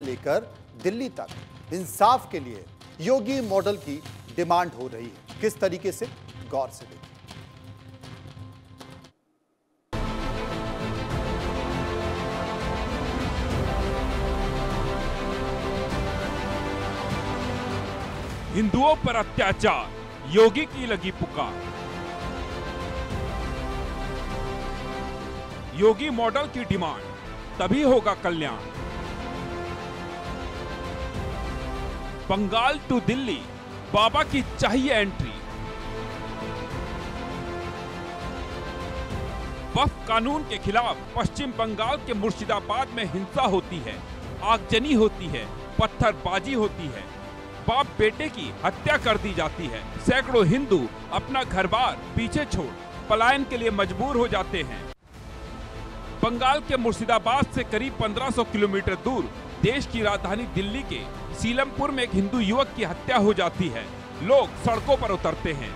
लेकर दिल्ली तक इंसाफ के लिए योगी मॉडल की डिमांड हो रही है। किस तरीके से, गौर से देखिए। हिंदुओं पर अत्याचार, योगी की लगी पुकार। योगी मॉडल की डिमांड, तभी होगा कल्याण। बंगाल टू दिल्ली, बाबा की चाहिए एंट्री। वक्फ कानून के खिलाफ पश्चिम बंगाल के मुर्शिदाबाद में हिंसा होती है, आगजनी होती है, पत्थरबाजी होती है, बाप बेटे की हत्या कर दी जाती है। सैकड़ों हिंदू अपना घर-बार पीछे छोड़ पलायन के लिए मजबूर हो जाते हैं। बंगाल के मुर्शिदाबाद से करीब 1500 किलोमीटर दूर देश की राजधानी दिल्ली के सीलमपुर में एक हिंदू युवक की हत्या हो जाती है। लोग सड़कों पर उतरते हैं।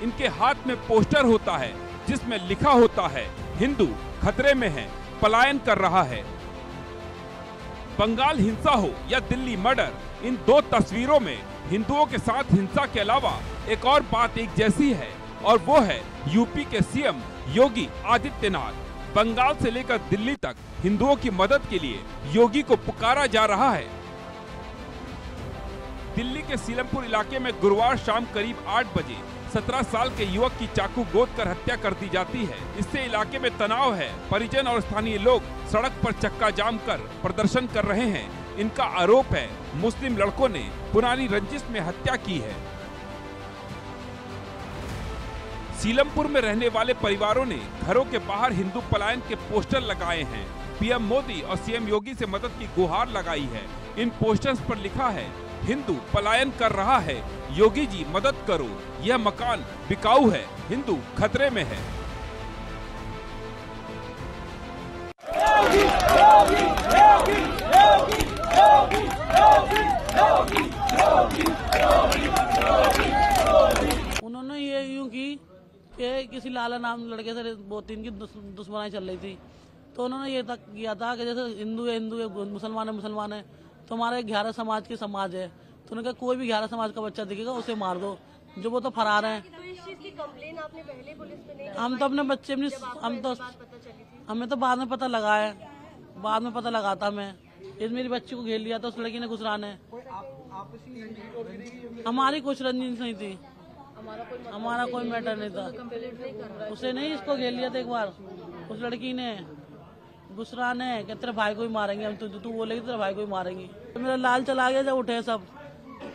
इनके हाथ में पोस्टर होता है जिसमें लिखा होता है, हिंदू खतरे में है, पलायन कर रहा है। बंगाल हिंसा हो या दिल्ली मर्डर, इन दो तस्वीरों में हिंदुओं के साथ हिंसा के अलावा एक और बात एक जैसी है, और वो है यूपी के सीएम योगी आदित्यनाथ। बंगाल से लेकर दिल्ली तक हिंदुओं की मदद के लिए योगी को पुकारा जा रहा है। दिल्ली के सीलमपुर इलाके में गुरुवार शाम करीब 8 बजे 17 साल के युवक की चाकू गोद कर हत्या कर दी जाती है। इससे इलाके में तनाव है। परिजन और स्थानीय लोग सड़क पर चक्का जाम कर प्रदर्शन कर रहे हैं। इनका आरोप है, मुस्लिम लड़कों ने पुरानी रंजिश में हत्या की है। सीलमपुर में रहने वाले परिवारों ने घरों के बाहर हिंदू पलायन के पोस्टर लगाए हैं। पीएम मोदी और सीएम योगी से मदद की गुहार लगाई है। इन पोस्टर्स पर लिखा है, हिंदू पलायन कर रहा है, योगी जी मदद करो, यह मकान बिकाऊ है, हिंदू खतरे में है। उन्होंने ये यूं की कि किसी लाला नाम लड़के से 2-3 की दुश्मनाई चल रही थी, तो उन्होंने ये तक किया था कि जैसे हिंदू है, मुसलमान है, तो हमारे 11 समाज की समाज है, तो उन्होंने कहा कोई भी 11 समाज का बच्चा दिखेगा उसे मार दो, जो वो तो फरार है। तो इस चीज की कंप्लेन आपने पहले पुलिस में नहीं? हम तो अपने बच्चे में हमें तो बाद में पता लगा है, बाद में पता लगा था। मैं इस मेरी बच्ची को घेर लिया था उस लड़की ने घुसराने। हमारी कुछ रंजिश नहीं थी, हमारा कोई मैटर नहीं था। उसे नहीं, इसको घेर लिया था एक बार उस लड़की ने घुसराने कि तेरे भाई को ही मारेंगे हम, तू बोलेगी तेरे भाई को ही मारेंगे। तो मेरा लाल चला गया जब उठे सब,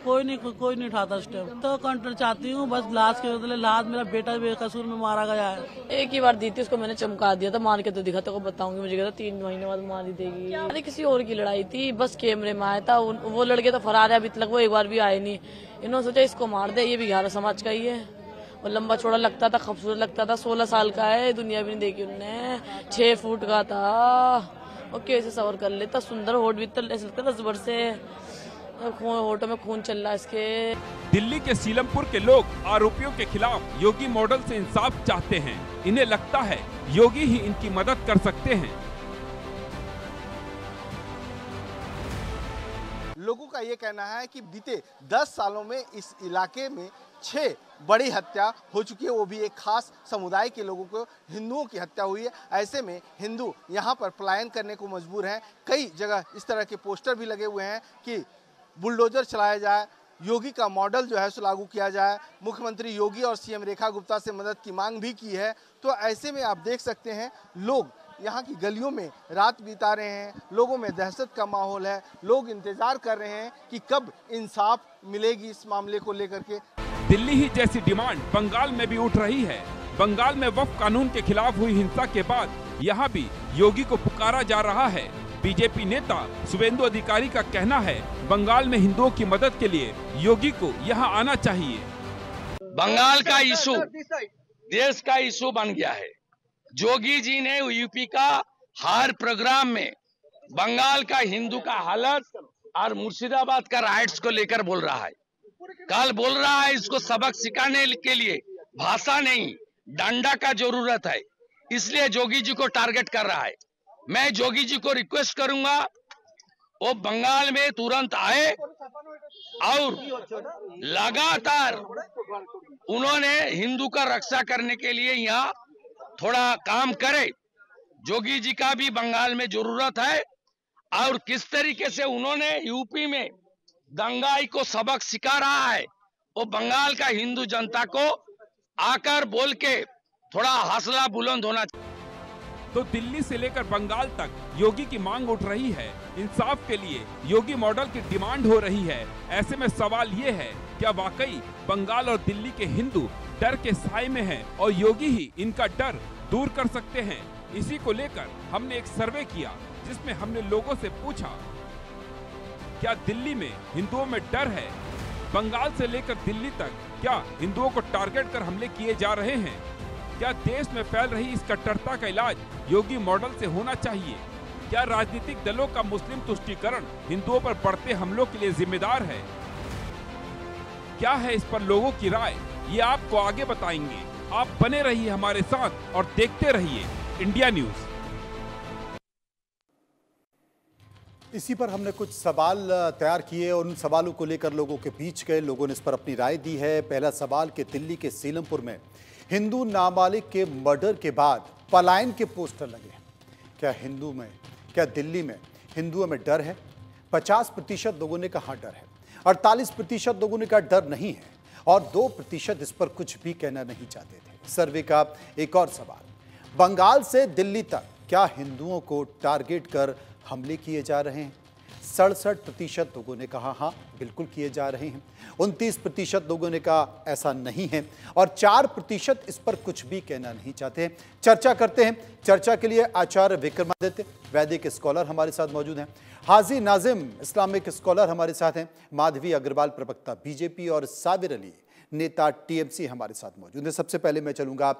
कोई नहीं उठाता स्टेप। तो कंट्रोल चाहती हूँ बस, लाश के बदले लाश, मेरा बेटा बेकसूर में मारा गया है। एक ही बार दी थी उसको, मैंने चमका दिया था, मार के तो दिखा तो बताऊंगी, मुझे कहता 3 महीने बाद मार ही देगी। अरे किसी और की लड़ाई थी, बस कैमरे में आया था। वो लड़के तो फरार है, अभी तक वो एक बार भी आए नहीं। इन्होंने सोचा इसको मार दे, ये भी 11 समाज का ही है। और लंबा चौड़ा लगता था, खूबसूरत लगता था, 16 साल का है, दुनिया भी नहीं देखी उनने, 6 फुट का था। और कैसे सवर कर लेता, सुंदर होठ भी तो ऐसा लगता 10 वर्ष से, होठों में खून चल रहा है इसके। दिल्ली के सीलमपुर के लोग आरोपियों के खिलाफ योगी मॉडल से इंसाफ चाहते हैं। इन्हें लगता है योगी ही इनकी मदद कर सकते हैं। लोगों का ये कहना है कि बीते 10 सालों में इस इलाके में 6 बड़ी हत्या हो चुकी है, वो भी एक खास समुदाय के लोगों को, हिंदुओं की हत्या हुई है। ऐसे में हिंदू यहाँ पर पलायन करने को मजबूर हैं। कई जगह इस तरह के पोस्टर भी लगे हुए हैं कि बुलडोजर चलाया जाए, योगी का मॉडल जो है सो लागू किया जाए। मुख्यमंत्री योगी और सीएम रेखा गुप्ता से मदद की मांग भी की है। तो ऐसे में आप देख सकते हैं लोग यहाँ की गलियों में रात बिता रहे हैं, लोगों में दहशत का माहौल है, लोग इंतजार कर रहे हैं कि कब इंसाफ मिलेगी इस मामले को लेकर के। दिल्ली ही जैसी डिमांड बंगाल में भी उठ रही है। बंगाल में वक्फ कानून के खिलाफ हुई हिंसा के बाद यहाँ भी योगी को पुकारा जा रहा है। बीजेपी नेता शुभेंदु अधिकारी का कहना है, बंगाल में हिंदुओं की मदद के लिए योगी को यहाँ आना चाहिए। बंगाल का इशू देश का इशू बन गया है। जोगी जी ने यूपी का हर प्रोग्राम में बंगाल का हिंदू का हालत और मुर्शिदाबाद का राइट्स को लेकर बोल रहा है। कल बोल रहा है इसको सबक सिखाने के लिए भाषा नहीं डंडा का जरूरत है, इसलिए जोगी जी को टारगेट कर रहा है। मैं जोगी जी को रिक्वेस्ट करूंगा, वो बंगाल में तुरंत आए और लगातार उन्होंने हिंदू का रक्षा करने के लिए यहाँ थोड़ा काम करे। जोगी जी का भी बंगाल में जरूरत है और किस तरीके से उन्होंने यूपी में दंगाई को सबक सिखा रहा है, वो बंगाल का हिंदू जनता को आकर बोल के थोड़ा हौसला बुलंद होना चाहिए। तो दिल्ली से लेकर बंगाल तक योगी की मांग उठ रही है। इंसाफ के लिए योगी मॉडल की डिमांड हो रही है। ऐसे में सवाल ये है, क्या वाकई बंगाल और दिल्ली के हिंदू डर के साए में हैं और योगी ही इनका डर दूर कर सकते हैं? इसी को लेकर हमने एक सर्वे किया जिसमें हमने लोगों से पूछा, क्या दिल्ली में हिंदुओं में डर है? बंगाल से लेकर दिल्ली तक क्या हिंदुओं को टारगेट कर हमले किए जा रहे हैं? क्या देश में फैल रही इस कट्टरता का इलाज योगी मॉडल से होना चाहिए? क्या राजनीतिक दलों का मुस्लिम तुष्टीकरण हिंदुओं पर बढ़ते हमलों के लिए जिम्मेदार है? क्या है इस पर लोगों की राय, ये आपको आगे बताएंगे। आप बने रहिए हमारे साथ और देखते रहिए इंडिया न्यूज। इसी पर हमने कुछ सवाल तैयार किए और उन सवालों को लेकर लोगों के बीच गए। लोगों ने इस पर अपनी राय दी है। पहला सवाल कि दिल्ली के सीलमपुर में हिंदू नाबालिग के मर्डर के बाद पलायन के पोस्टर लगे हैं। क्या दिल्ली में हिंदुओं में डर है? 50% लोगों ने कहा डर है, 48% लोगों ने कहा डर नहीं है और 2% इस पर कुछ भी कहना नहीं चाहते थे। सर्वे का एक और सवाल, बंगाल से दिल्ली तक क्या हिंदुओं को टारगेट कर हमले किए जा रहे हैं? 67% लोगों ने कहा हाँ बिल्कुल किए जा रहे हैं, 29% लोगों ने कहा ऐसा नहीं है और 4% इस पर कुछ भी कहना नहीं चाहते हैं। चर्चा करते हैं। चर्चा के लिए आचार्य विक्रमादित्य वैदिक स्कॉलर हमारे साथ मौजूद हैं, हाजी नाजिम इस्लामिक स्कॉलर हमारे साथ हैं, माधवी अग्रवाल प्रवक्ता बीजेपी और साबिर अली नेता टीएमसी हमारे साथ मौजूद हैं। सबसे पहले मैं चलूंगा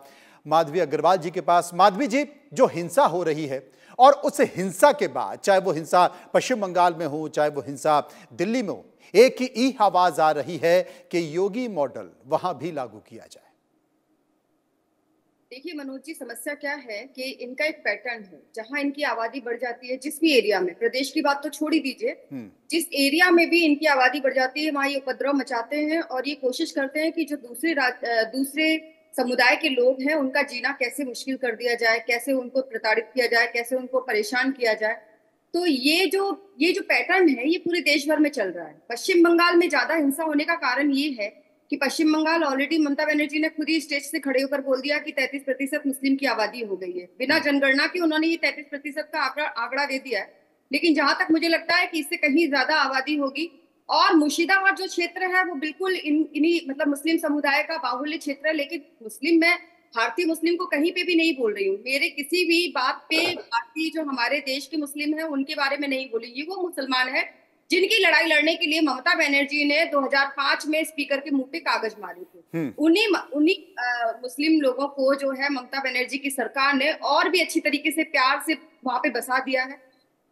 माधवी अग्रवाल जी के पास। माधवी जी, जो हिंसा हो रही है और उस हिंसा के बाद, चाहे वो हिंसा पश्चिम बंगाल में हो चाहे वो हिंसा दिल्ली में हो, एक ही आवाज आ रही है कि योगी मॉडल वहां भी लागू किया जाए। देखिए मनोज जी, समस्या क्या है कि इनका एक पैटर्न है, जहां इनकी आबादी बढ़ जाती है, जिस भी एरिया में, प्रदेश की बात तो छोड़ ही दीजिए, जिस एरिया में भी इनकी आबादी बढ़ जाती है वहां ये उपद्रव मचाते हैं और ये कोशिश करते हैं कि जो दूसरे समुदाय के लोग हैं उनका जीना कैसे मुश्किल कर दिया जाए, कैसे उनको प्रताड़ित किया जाए, कैसे उनको परेशान किया जाए। तो ये जो पैटर्न है ये पूरे देश भर में चल रहा है। पश्चिम बंगाल में ज्यादा हिंसा होने का कारण ये है कि पश्चिम बंगाल ऑलरेडी ममता बनर्जी ने खुद ही स्टेज से खड़े होकर बोल दिया कि 33% मुस्लिम की आबादी हो गई है। बिना जनगणना के उन्होंने ये 33% का आंकड़ा दे दिया है, लेकिन जहां तक मुझे लगता है कि इससे कहीं ज्यादा आबादी होगी। और मुर्शिदाबाद जो क्षेत्र है वो बिल्कुल इन्हीं मतलब मुस्लिम समुदाय का बाहुल्य क्षेत्र है, लेकिन मुस्लिम मैं भारतीय मुस्लिम को कहीं पे भी नहीं बोल रही हूँ। मेरे किसी भी बात पे भारतीय जो हमारे देश के मुस्लिम हैं उनके बारे में नहीं बोली। ये वो मुसलमान है जिनकी लड़ाई लड़ने के लिए ममता बनर्जी ने 2005 में स्पीकर के मुंह पे कागज मारे थे। उन्हीं मुस्लिम लोगों को जो है ममता बनर्जी की सरकार ने और भी अच्छी तरीके से प्यार से वहां पे बसा दिया है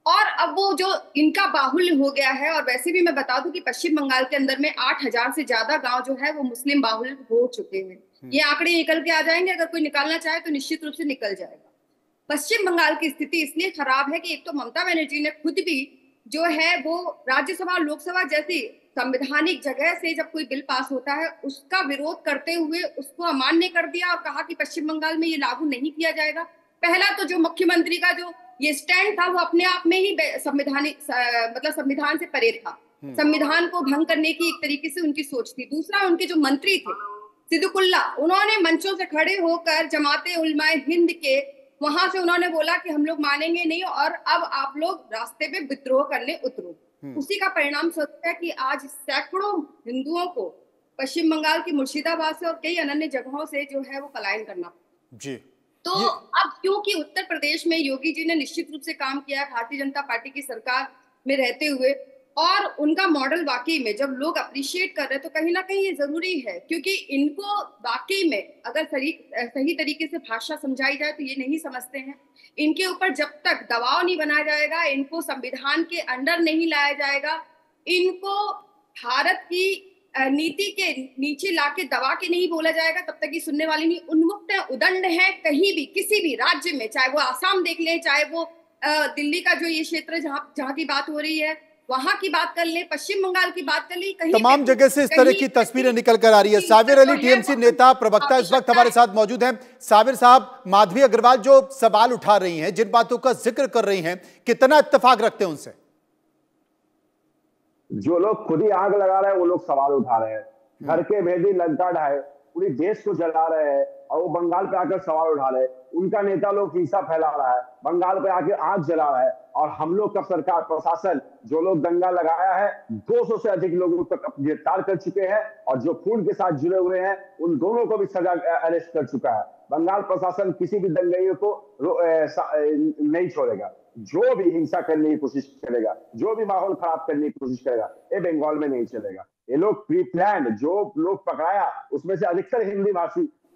और अब वो जो इनका बाहुल्य हो गया है। और वैसे भी मैं बता दूं कि पश्चिम बंगाल के अंदर में 8000 से ज्यादा गांव जो है वो मुस्लिम बाहुल्य हो चुके हैं। ये आंकड़े निकल के आ जाएंगे, अगर कोई निकालना चाहे तो निश्चित रूप से निकल जाएगा। पश्चिम बंगाल की स्थिति इसलिए खराब है कि एक तो ममता बनर्जी ने खुद भी जो है वो राज्यसभा लोकसभा जैसी संवैधानिक जगह से जब कोई बिल पास होता है उसका विरोध करते हुए उसको अमान्य कर दिया और कहा कि पश्चिम बंगाल में ये लागू नहीं किया जाएगा। पहला तो जो मुख्यमंत्री का जो ये स्टैंड था वो अपने आप में ही संविधान से परे था, संविधान को भंग करने की एक तरीके से उनकी सोच थी। दूसरा, उनके जो मंत्री थे सिद्दुकुल्ला, उन्होंने मंचों से खड़े होकर जमाते उलमाए हिंद के वहां से उन्होंने बोला कि हम लोग मानेंगे नहीं और अब आप लोग रास्ते पे विद्रोह करने उतरो। उसी का परिणाम स्वरूप है कि आज सैकड़ों हिंदुओं को पश्चिम बंगाल की मुर्शिदाबाद से और कई अन्य जगहों से जो है वो पलायन करना जी। तो अब क्योंकि उत्तर प्रदेश में योगी जी ने निश्चित रूप से काम किया है भारतीय जनता पार्टी की सरकार में रहते हुए और उनका मॉडल वाकई में जब लोग अप्रिशिएट कर रहे हैं तो कहीं ना कहीं ये जरूरी है, क्योंकि इनको वाकई में अगर सही तरीके से भाषा समझाई जाए तो ये नहीं समझते हैं। इनके ऊपर जब तक दबाव नहीं बनाया जाएगा, इनको संविधान के अंडर नहीं लाया जाएगा, इनको भारत की नीति के नीचे लाके दबा के नहीं बोला जाएगा, तब तक ये सुनने वाली नहीं। उन्मुक्त है, उदंड है, कहीं भी किसी भी राज्य में, चाहे वो आसाम देख ले, चाहे वो दिल्ली का जो ये क्षेत्र जहाँ की बात हो रही है, वहां की बात कर ले, पश्चिम बंगाल की बात कर ले, कहीं तमाम जगह से इस तरह की तस्वीरें निकल कर आ रही है। साबिर अली, टीएमसी नेता प्रवक्ता, इस वक्त हमारे साथ मौजूद हैं। साबिर साहब, माधवी अग्रवाल जो सवाल उठा रही हैं, जिन बातों का जिक्र कर रही हैं, कितना इत्तेफाक रखते हैं उनसे? जो लोग खुद ही आग लगा रहे हैं वो लोग सवाल उठा रहे हैं, घर के भेदी लंका ढाए, पूरी देश को जला रहे हैं और वो बंगाल पे आकर सवाल उठा रहे हैं। उनका नेता लोग हिंसा फैला रहा है, बंगाल पे आके आग जला रहा है, और हम लोग का सरकार प्रशासन जो लोग दंगा लगाया है 200 से अधिक लोगों तक गिरफ्तार कर चुके हैं, और जो खून के साथ जुड़े हुए हैं उन दोनों को भी सजा अरेस्ट कर चुका है। बंगाल प्रशासन किसी भी दंगाइयों को नहीं छोड़ेगा। जो भी हिंसा करने की कोशिश करेगा, जो भी माहौल खराब करने की कोशिश करेगा, ये बंगाल में नहीं चलेगा। ये लोग प्री प्लान, जो लोग पकड़ाया उसमें से अधिकतर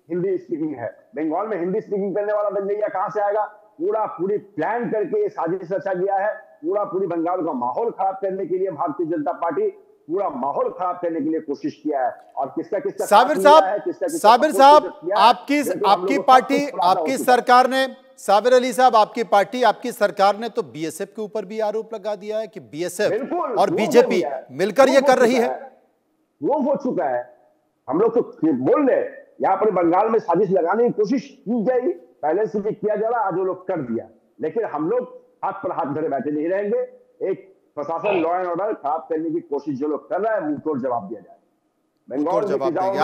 हिंदी स्पीकिंग है। बंगाल में हिंदी स्पीकिंग करने वाला दंगैया कहां से आएगा? पूरी प्लान करके ये साजिश रचा गया है। पूरी बंगाल का माहौल खराब करने के लिए भारतीय जनता पार्टी पूरा माहौल खराब करने के लिए कोशिश किया है। और किसका साबिर साहब, आपकी पार्टी, आपकी सरकार ने, साबिर अली साहब, आपकी पार्टी, आपकी सरकार ने तो बीएसएफ के ऊपर भी आरोप लगा दिया है कि बीएसएफ और बीजेपी मिलकर ये कर रही है। वो हो चुका है। हम लोग तो बोल रहे यहाँ पर बंगाल में साजिश लगाने की कोशिश की जाएगी, पहले से भी किया जा रहा, आज वो लोग कर दिया। लेकिन हम लोग हाथ पर हाथ धरे बैठे नहीं रहेंगे। एक प्रशासन लॉ एंड ऑर्डर खराब करने की कोशिश जो लोग कर रहा है, मुंहतोड़ जवाब दिया जाए। बंगाल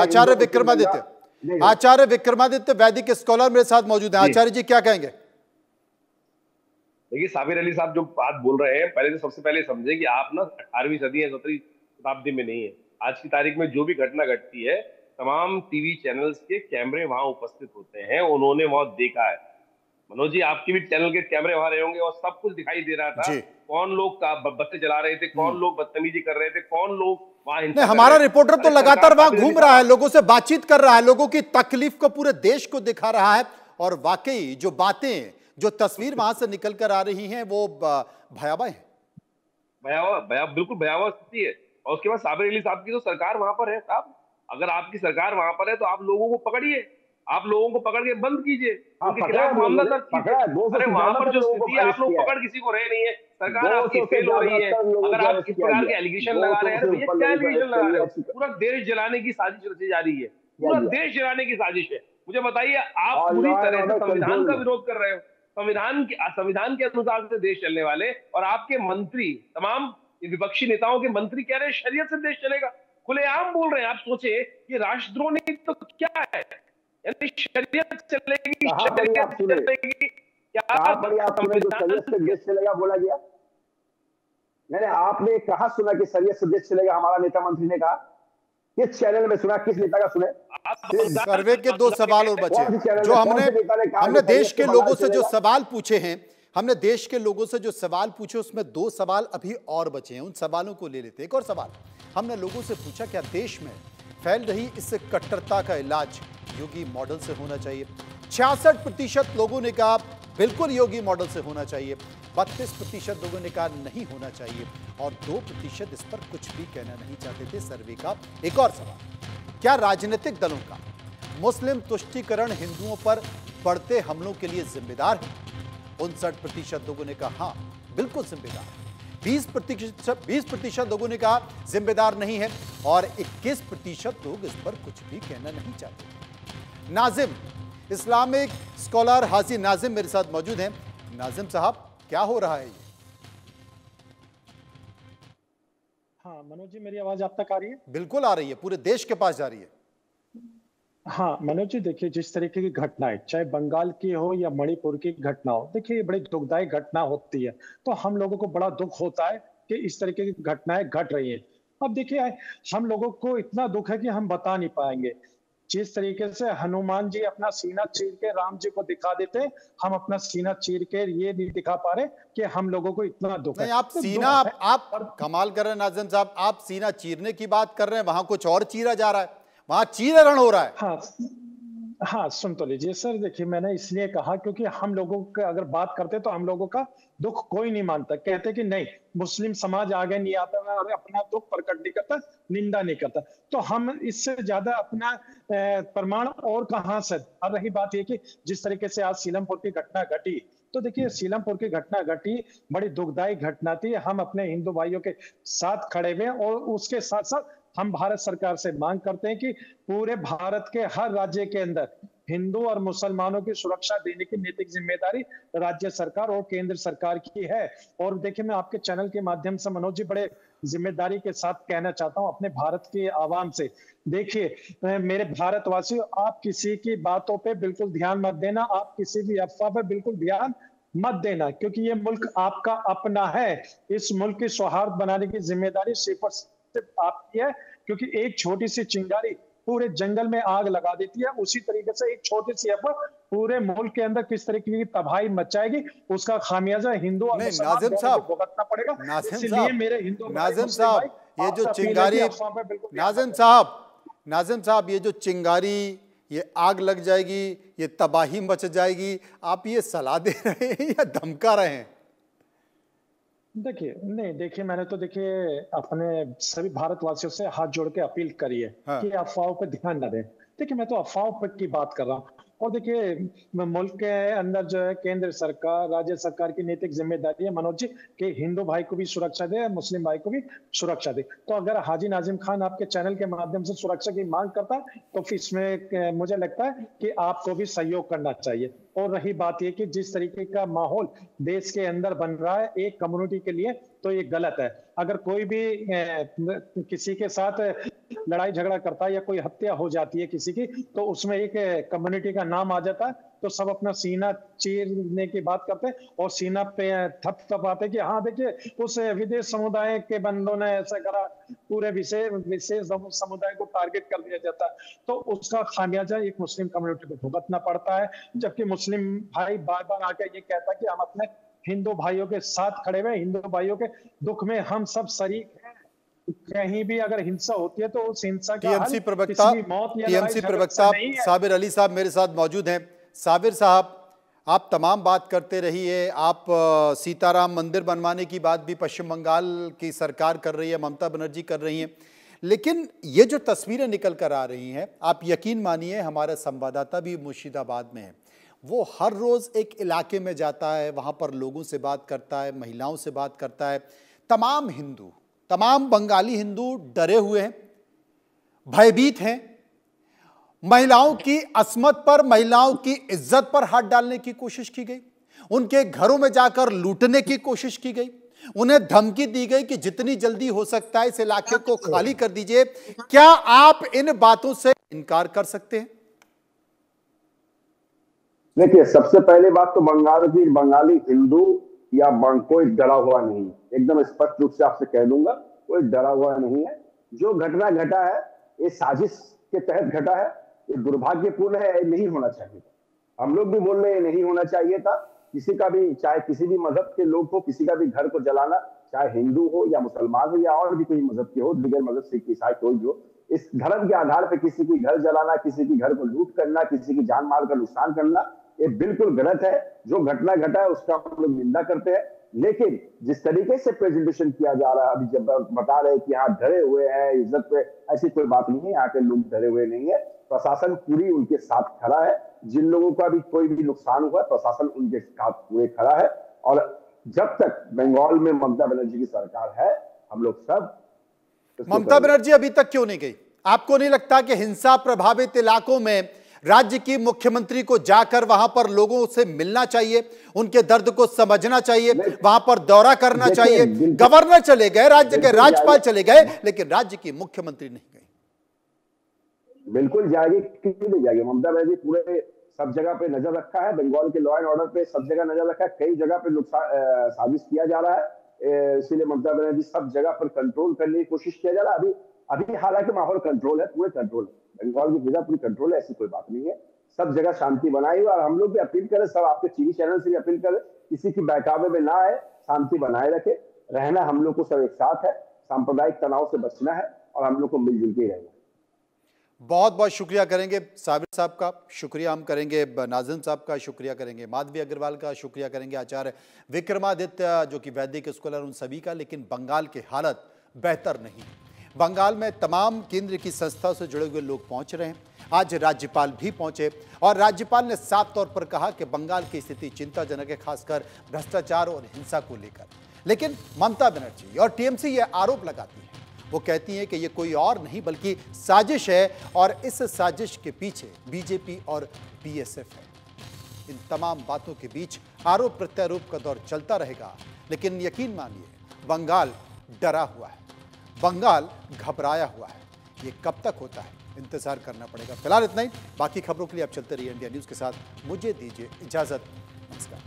आचार्य विक्रमादित्य वैदिक स्कॉलर मेरे साथ मौजूद है। आचार्य जी, क्या कहेंगे? देखिए, साबिर अली साहब जो बात बोल रहे हैं, पहले तो सबसे पहले समझे कि आप ना 18वीं सदी या 17वीं शताब्दी में नहीं है। आज की तारीख में जो भी घटना घटती है, तमाम टीवी चैनल्स के कैमरे वहां उपस्थित होते हैं, उन्होंने वहां देखा है। मनोज जी, आपके भी चैनल के कैमरे वहां रहे होंगे और सब कुछ दिखाई दे रहा था। कौन लोग बत्ते जला रहे थे, कौन लोग बदतमीजी कर रहे थे, कौन लोग वहां। हमारा रिपोर्टर तो लगातार वहां घूम रहा है, लोगों से बातचीत कर रहा है, लोगों की तकलीफ को पूरे देश को दिखा रहा है। और वाकई जो बातें, जो तस्वीर वहां से निकल कर आ रही हैं, वो भयावह है। बिल्कुल भयावह स्थिति है। और उसके बाद साबिर अली साहब की तो सरकार वहां पर है। साहब, अगर आपकी सरकार वहां पर है तो आप लोगों को पकड़िए, आप लोगों को पकड़ के बंद कीजिए, उनके खिलाफ मामला दर्ज कीजिए। अरे वहां पर जो स्थिति है, आप लोग पकड़ किसी को रहे नहीं है, सरकार आपकी फेल हो रही है। अगर आप इस प्रकार के एलिगेशन लगा रहे हैं, भैया क्या एलिगेशन लगा रहे हो? पूरा देश जलाने की साजिश रची जा रही है, पूरा देश जलाने की साजिश है। मुझे बताइए, आप पूरी तरह से संविधान का विरोध कर रहे हो। संविधान के अनुसार से देश चलने वाले, और आपके मंत्री, तमाम विपक्षी नेताओं के मंत्री कह रहे हैं शरीयत से देश चलेगा। खुलेआम बोल रहे हैं। आप सोचे कि राष्ट्रद्रोह नहीं तो क्या है? यानी शरीयत चलेगी, शरीयत चलेगी क्या? शरीयत से देश चलेगा बोला गया? नहीं, आपने कहा सुना कि शरीयत से देश चलेगा? हमारा नेता मंत्री ने कहा। किस चैनल में सुना? किस नेता का सुने? सर्वे के 2 सवाल और बचे जो हमने देश के लोगों से जो सवाल पूछे हैं, हमने देश के लोगों से जो सवाल पूछे उसमें 2 सवाल अभी और बचे हैं। उन सवालों को ले लेते हैं। एक और सवाल हमने लोगों से पूछा, क्या देश में फैल रही इस कट्टरता का इलाज योगी मॉडल से होना चाहिए? 66% लोगों ने कहा बिल्कुल योगी मॉडल से होना चाहिए, 32% लोगों ने कहा नहीं होना चाहिए, और 2% इस पर कुछ भी कहना नहीं चाहते थे। सर्वे का एक और सवाल, क्या राजनीतिक दलों का मुस्लिम तुष्टीकरण हिंदुओं पर बढ़ते हमलों के लिए जिम्मेदार है? 59% लोगों ने कहा हाँ बिल्कुल जिम्मेदार है, 20% लोगों ने कहा जिम्मेदार नहीं है, और 21% लोग इस पर कुछ भी कहना नहीं चाहते। नाजिम, इस्लामिक स्कॉलर हाजी नाजिम मेरे साथ मौजूद हैं। नाजिम साहब, क्या हो रहा है ये? हाँ मनोज जी, मेरी आवाज आप तक आ रही है? बिल्कुल आ रही है, पूरे देश के पास जा रही है। हाँ मनोज जी, देखिए जिस तरीके की घटनाएं, चाहे बंगाल की हो या मणिपुर की घटना हो, देखिए ये बड़ी दुखदायी घटना होती है, तो हम लोगों को बड़ा दुख होता है कि इस तरीके की घटनाएं घट रही हैं। अब देखिए, हम लोगों को इतना दुख है कि हम बता नहीं पाएंगे। जिस तरीके से हनुमान जी अपना सीना चीर के राम जी को दिखा देते, हम अपना सीना चीर के ये नहीं दिखा पा रहे कि हम लोगों को इतना दुख है। आप सीना, आप कमाल कर रहे हैं नाजिम साहब, आप सीना चीरने की बात कर रहे हैं, वहां कुछ और चीरा जा रहा है, वहां चीरहरण हो रहा है। हाँ सुन तो लीजिए सर। देखिए, मैंने इसलिए कहा क्योंकि हम लोगों का अगर बात करते तो हम लोगों का दुख कोई नहीं मानता, कहते कि नहीं मुस्लिम समाज आगे नहीं आता और अपना दुख प्रकट नहीं करता, निंदा नहीं करता, तो हम इससे ज्यादा अपना प्रमाण और कहां से। और रही बात ये कि जिस तरीके से आज सीलमपुर की घटना घटी, तो देखिए सीलमपुर की घटना घटी, बड़ी दुखदायी घटना थी। हम अपने हिंदू भाइयों के साथ खड़े हुए हैं और उसके साथ साथ हम भारत सरकार से मांग करते हैं कि पूरे भारत के हर राज्य के अंदर हिंदू और मुसलमानों की सुरक्षा देने की नैतिक जिम्मेदारी राज्य सरकार और केंद्र सरकार की है। और देखिए मैं आपके चैनल के माध्यम से मनोज जी बड़े जिम्मेदारी के साथ कहना चाहता हूं अपने भारत के आवाम से, देखिए मेरे भारतवासियों, आप किसी की बातों पे बिल्कुल ध्यान मत देना, आप किसी भी अफवाह पे बिल्कुल ध्यान मत देना, क्योंकि ये मुल्क आपका अपना है। इस मुल्क की सौहार्द बनाने की जिम्मेदारी सिर्फ आपकी है, क्योंकि एक छोटी सी चिंगारी पूरे जंगल में आग लगा देती है। उसी तरीके से एक छोटी सी अफवाह पूरे मुल्क के अंदर किस तरीके की तबाही मचाएगी, उसका खामियाजा हिंदू और मुसलमान दोनों को भुगतना पड़ेगा। इसलिए मेरे हिंदू नाज़िम साहब, ये जो चिंगारी, नाज़िम साहब ये जो चिंगारी, ये आग लग जाएगी, ये तबाही मच जाएगी, आप ये सलाह दे रहे हैं या धमका रहे हैं? देखिए मैंने तो देखिए अपने सभी भारतवासियों से हाथ जोड़ के अपील करी है कि अफवाहों पर ध्यान न दें। देखिए मैं तो अफवाहों पर की बात कर रहा हूँ। और देखिए मुल्क के अंदर जो है केंद्र सरकार, राज्य सरकार की नैतिक जिम्मेदारी है मनोज जी कि हिंदू भाई को भी सुरक्षा दे, मुस्लिम भाई को भी सुरक्षा दे। तो अगर हाजी नाजिम खान आपके चैनल के माध्यम से सुरक्षा की मांग करता है तो फिर इसमें मुझे लगता है कि आपको भी सहयोग करना चाहिए। और रही बात यह कि जिस तरीके का माहौल देश के अंदर बन रहा है एक कम्युनिटी के लिए, तो ये गलत है। अगर कोई भी किसी के साथ लड़ाई झगड़ा करता है या कोई हत्या हो जाती है किसी की, तो उसमें एक कम्युनिटी का नाम आ जाता है, तो सब अपना सीना चीरने की बात करते हैं और सीना पे थपथपाते कि हाँ देखिए उस विदेश समुदाय के बंदों ने ऐसा करा, पूरे विशेष समुदाय को टारगेट कर दिया जाता है। तो उसका खामियाजा एक मुस्लिम कम्युनिटी को भुगतना पड़ता है, जबकि मुस्लिम भाई बार बार आके ये कहता है कि हम अपने हिंदू भाइयों के साथ खड़े हुए, हिंदू भाइयों के दुख में हम सब शरीक हैं। कहीं भी अगर हिंसा होती है तो उस हिंसा का टीएमसी प्रवक्ता साबिर अली साहब मेरे साथ मौजूद हैं। साबिर साहब, आप तमाम बात करते रहिए। आप सीताराम मंदिर बनवाने की बात भी पश्चिम बंगाल की सरकार कर रही है, ममता बनर्जी कर रही हैं, लेकिन ये जो तस्वीरें निकल कर आ रही हैं, आप यकीन मानिए हमारा संवाददाता भी मुर्शिदाबाद में है, वो हर रोज़ एक इलाके में जाता है, वहाँ पर लोगों से बात करता है, महिलाओं से बात करता है। तमाम हिंदू, तमाम बंगाली हिंदू डरे हुए हैं, भयभीत हैं। महिलाओं की अस्मत पर, महिलाओं की इज्जत पर हाथ डालने की कोशिश की गई, उनके घरों में जाकर लूटने की कोशिश की गई, उन्हें धमकी दी गई कि जितनी जल्दी हो सकता है इस इलाके को खाली कर दीजिए। क्या आप इन बातों से इनकार कर सकते हैं? देखिए सबसे पहली बात तो बंगाली हिंदू या कोई डरा हुआ नहीं, एकदम स्पष्ट रूप से आपसे कह दूंगा, कोई डरा हुआ नहीं है। जो घटना घटा है ये साजिश के तहत घटा है, ये दुर्भाग्यपूर्ण है, नहीं होना चाहिए था। हम लोग भी बोल रहे हैं नहीं होना चाहिए था। किसी का भी, चाहे किसी भी मजहब के लोग हो, किसी का भी घर को जलाना, चाहे हिंदू हो या मुसलमान हो या और भी कोई मजहब के हो, दिगर मजहब सिख ईसाई कोई भी हो, इस धर्म के आधार पर किसी की घर जलाना, किसी की घर को लूट करना, किसी की जान माल का नुकसान करना, ये बिल्कुल गलत है। जो घटना घटा है उसका हम लोग निंदा करते हैं, लेकिन जिस तरीके से प्रेजेंटेशन किया जा रहा है, अभी जब बता रहे हैं कि यहाँ डरे हुए हैं इज्जत पे, ऐसी कोई बात नहीं है। यहाँ के लोग डरे हुए नहीं है, प्रशासन पूरी उनके साथ खड़ा है। जिन लोगों का भी कोई भी नुकसान हुआ प्रशासन उनके साथ पूरे खड़ा है। और जब तक बंगाल में ममता बनर्जी की सरकार है, हम लोग सब। ममता बनर्जी अभी तक क्यों नहीं गई? आपको नहीं लगता कि हिंसा प्रभावित इलाकों में राज्य की मुख्यमंत्री को जाकर वहां पर लोगों से मिलना चाहिए, उनके दर्द को समझना चाहिए, वहां पर दौरा करना चाहिए? गवर्नर चले गए, राज्य के राज्यपाल चले गए, लेकिन राज्य की मुख्यमंत्री नहीं गई। बिल्कुल जाएगी, क्यों नहीं जाएगी? ममता बनर्जी पूरे सब जगह पे नजर रखा है, बंगाल के लॉ एंड ऑर्डर पे सब जगह नजर रखा है। कई जगह पे साजिश किया जा रहा है, इसीलिए ममता बनर्जी सब जगह पर कंट्रोल करने की कोशिश किया जा रहा है। अभी हालांकि माहौल कंट्रोल है, पूरे कंट्रोल है, बंगाल की फिजा पूरी कंट्रोल है, ऐसी कोई बात नहीं है। सब जगह शांति बनाई हुई, और हम लोग भी अपील करें, सब आपके टीवी चैनल से भी अपील करें, किसी की बहकावे में ना आए, शांति बनाए रखे, रहना हम लोग को सब एक साथ है, सांप्रदायिक तनाव से बचना है और हम लोग को मिलजुल के रहना है। बहुत बहुत शुक्रिया करेंगे साबिर साहब का, शुक्रिया हम करेंगे नाज़िम साहब का, शुक्रिया करेंगे माधवी अग्रवाल का, शुक्रिया करेंगे आचार्य विक्रमादित्य जो कि वैदिक स्कॉलर, उन सभी का। लेकिन बंगाल की हालत बेहतर नहीं। बंगाल में तमाम केंद्र की संस्थाओं से जुड़े हुए लोग पहुंच रहे हैं। आज राज्यपाल भी पहुंचे और राज्यपाल ने साफ तौर पर कहा कि बंगाल की स्थिति चिंताजनक है, खासकर भ्रष्टाचार और हिंसा को लेकर। लेकिन ममता बनर्जी और टीएमसी यह आरोप लगाती है, वो कहती हैं कि ये कोई और नहीं बल्कि साजिश है और इस साजिश के पीछे बीजेपी और बीएसएफ है। इन तमाम बातों के बीच आरोप प्रत्यारोप का दौर चलता रहेगा, लेकिन यकीन मानिए बंगाल डरा हुआ है, बंगाल घबराया हुआ है। ये कब तक होता है इंतजार करना पड़ेगा। फिलहाल इतना ही, बाकी खबरों के लिए आप चलते रहिए इंडिया न्यूज़ के साथ। मुझे दीजिए इजाजत, नमस्कार।